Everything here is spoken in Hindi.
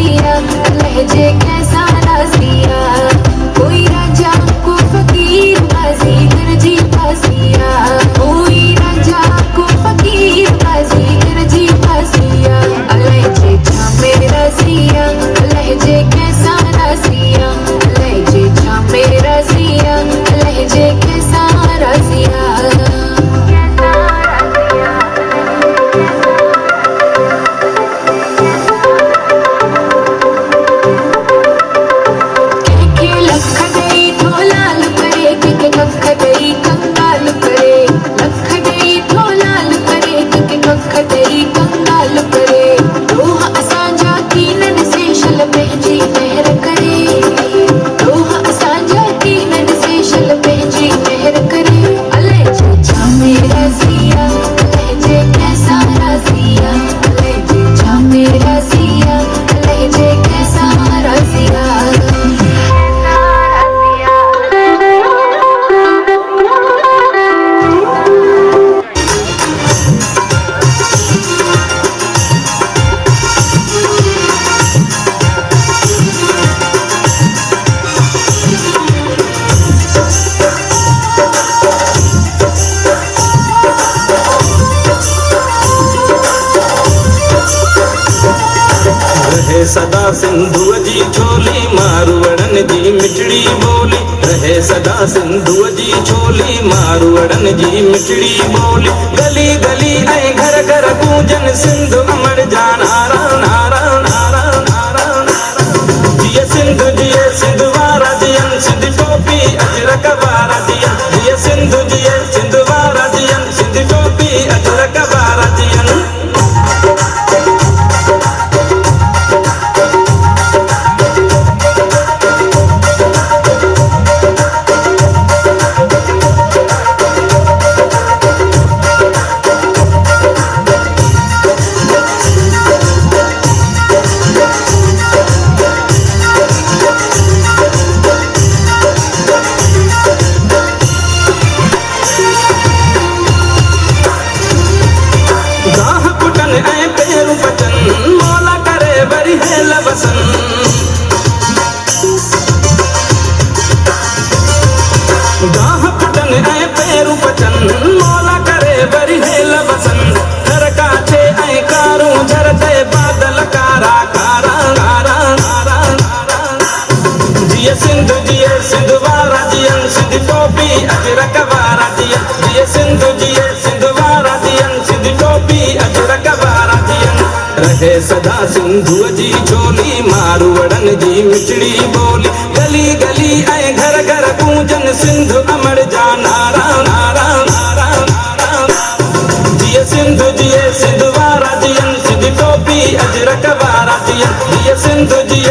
रसिया लहजे कैसा रसिया, कोई राजा को फकीर बाजीगर जी फासिया, कोई राजा को फकीर बाजीगर जी फासिया। लहजे छामे रसिया लहजे कैसा रसिया, लहजे छामे रसिया लहजे कैसा रसिया। सदा सिंधु जी छोली मारवड़न जी मिठड़ी बोली, रहे सदा सिंधु जी छोली मारवड़न जी मिठड़ी बोली। गली गली ऐं घर घर गूंजन सिंधु अमर जा नारा नारा नारा नारा नारा। जिए सिंधु जिए सिंधु वारा जियन सिंध टोपी अजरक वारा जियन, जिए सिंधु जिए सिंधु वारा जियन सिंध टोपी अजरक वारा जियन। सिंधु जिए सिंधु वारा जियन सिंध टोपी अजरक वारा जियन, जिए सिंधु जिए सिंधु वारा जियन सिंध टोपी अजरक वारा जियन। रहे सदा सिंधु जी छोली मारवड़न जी मिठड़ी बोली, गली गली ऐं घर घर गूंजन सिंधु अमर जा नारा नारा नारा नारा। जिए सिंधु जिए सिंधु वारा जियन सिंध टोपी अजरक वारा जियन, जिए सिंधु जी